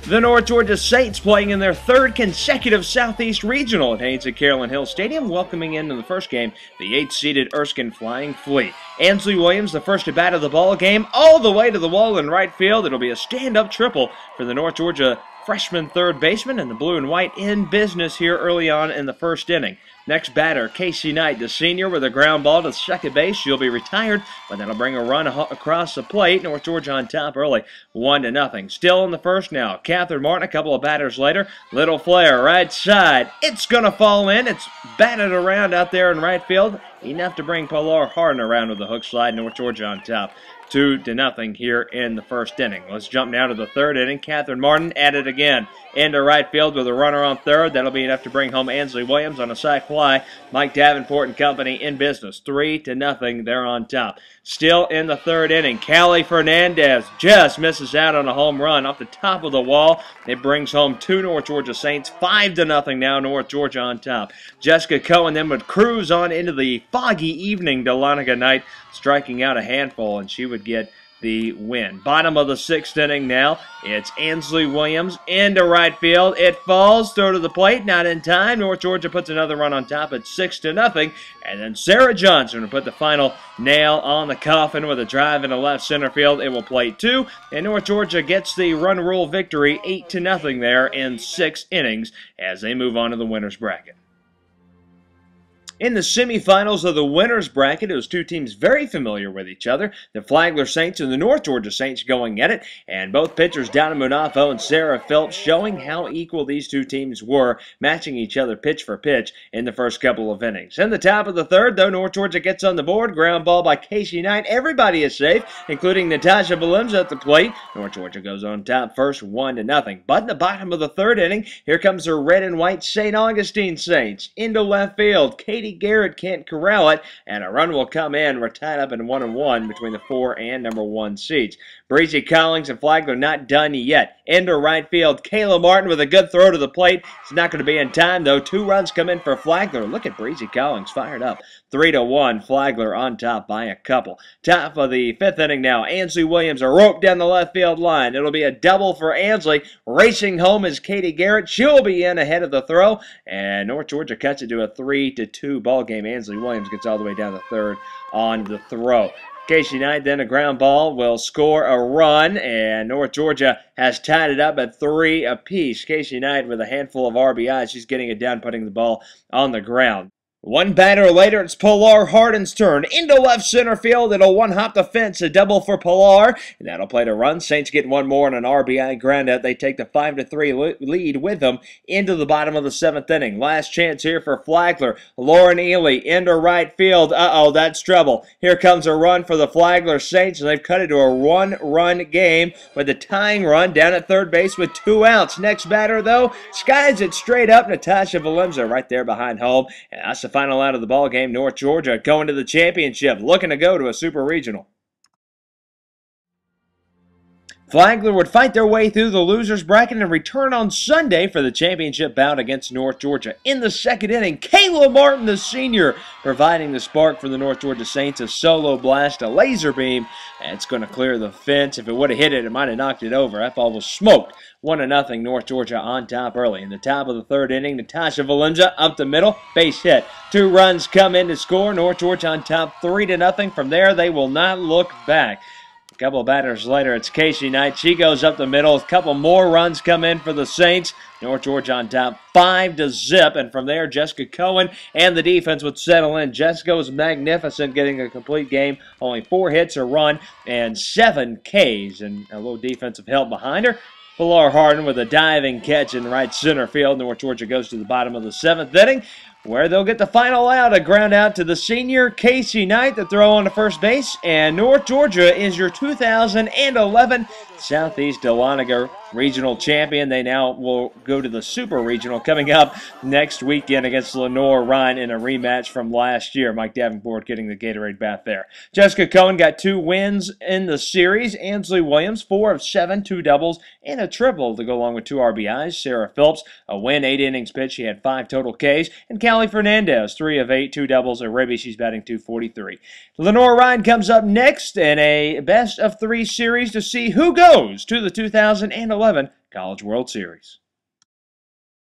The North Georgia Saints playing in their third consecutive Southeast Regional at Haynes at Carolyn Hill Stadium, welcoming into the first game the 8th-seeded Erskine Flying Flea. Ansley Williams, the first to bat of the ball game, all the way to the wall in right field. It'll be a stand-up triple for the North Georgia freshman third baseman, and the blue and white in business here early on in the first inning. Next batter, Casey Knight, the senior, with a ground ball to second base. She'll be retired, but that'll bring a run across the plate. North Georgia on top early, 1-0. Still in the first now. Catherine Martin, a couple of batters later. Little flare, right side. It's going to fall in. It's batted around out there in right field. Enough to bring Pilar Harden around with the hook slide. North Georgia on top. 2-0 here in the first inning. Let's jump now to the third inning. Catherine Martin at it again. Into right field with a runner on third. That'll be enough to bring home Ansley Williams on a sac fly. Mike Davenport and company in business. 3-0. They're on top. Still in the third inning. Callie Fernandez just misses out on a home run off the top of the wall. It brings home two North Georgia Saints. 5-0 now. North Georgia on top. Jessica Cohen then would cruise on into the foggy evening. Dahlonega night, striking out a handful, and she would get the win. Bottom of the sixth inning now. It's Ansley Williams into right field. It falls, throw to the plate, not in time. North Georgia puts another run on top at 6-0. And then Sarah Johnson will put the final nail on the coffin with a drive into left center field. It will play 2. And North Georgia gets the run rule victory 8-0 there in 6 innings as they move on to the winner's bracket. In the semifinals of the winner's bracket, it was two teams very familiar with each other. The Flagler Saints and the North Georgia Saints going at it, and both pitchers, Donna Munafo and Sarah Phelps, showing how equal these two teams were, matching each other pitch for pitch in the first couple of innings. In the top of the third, though, North Georgia gets on the board. Ground ball by Casey Knight. Everybody is safe, including Natasha Williams at the plate. North Georgia goes on top first, 1-0. But in the bottom of the third inning, here comes the red and white St. Augustine Saints. Into left field, Katie Garrett can't corral it, and a run will come in. We're tied up in 1-1 between the 4 and number 1 seeds. Breezy Collins and Flagler not done yet. Into right field, Kayla Martin with a good throw to the plate. It's not going to be in time, though. 2 runs come in for Flagler. Look at Breezy Collins fired up. 3-1, Flagler on top by a couple. Top of the 5th inning now. Ansley Williams a rope down the left field line. It'll be a double for Ansley. Racing home is Katie Garrett. She'll be in ahead of the throw, and North Georgia cuts it to a 3-2 ball game. Ansley Williams gets all the way down the third on the throw. Casey Knight, then a ground ball, will score a run, and North Georgia has tied it up at 3 apiece. Casey Knight with a handful of RBIs. She's getting it down, putting the ball on the ground. One batter later, it's Pilar Harden's turn. Into left center field, it'll one-hop the fence, a double for Pilar, and that'll play to run. Saints get one more on an RBI groundout. They take the 5-3 lead with them into the bottom of the 7th inning. Last chance here for Flagler. Lauren Ely into right field. Uh-oh, that's trouble. Here comes a run for the Flagler Saints, and they've cut it to a 1-run game with a tying run down at third base with 2 outs. Next batter, though, skies it straight up. Natasha Valemza right there behind home, and that's the final out of the ball game. North Georgia going to the championship, looking to go to a super regional. Flagler would fight their way through the loser's bracket and return on Sunday for the championship bout against North Georgia. In the second inning, Kayla Martin, the senior, providing the spark for the North Georgia Saints. A solo blast, a laser beam, and it's going to clear the fence. If it would have hit it, it might have knocked it over. That ball was smoked. 1-0, North Georgia on top early. In the top of the third inning, Natasha Valenza up the middle, base hit. 2 runs come in to score. North Georgia on top 3-0. From there, they will not look back. A couple of batters later, it's Casey Knight. She goes up the middle. A couple more runs come in for the Saints. North Georgia on top 5-0. And from there, Jessica Cohen and the defense would settle in. Jessica was magnificent, getting a complete game. Only 4 hits, a run, and 7 Ks. And a little defensive help behind her. Pilar Harden with a diving catch in right center field. North Georgia goes to the bottom of the 7th inning, where they'll get the final out, a ground out to the senior Casey Knight, the throw on to first base, and North Georgia is your 2011 Southeast Dahlonega Regional Champion. They now will go to the Super Regional coming up next weekend against Lenore Ryan in a rematch from last year. Mike Davenport getting the Gatorade bath there. Jessica Cohen got 2 wins in the series. Ansley Williams, 4 of 7, 2 doubles, and a triple to go along with 2 RBIs. Sarah Phelps, a win, 8 innings pitched. She had 5 total Ks. And Callie Fernandez, 3 of 8, 2 doubles, a ribby. She's batting .243. Lenore Ryan comes up next in a best-of-3 series to see who goes to the 2011 College World Series.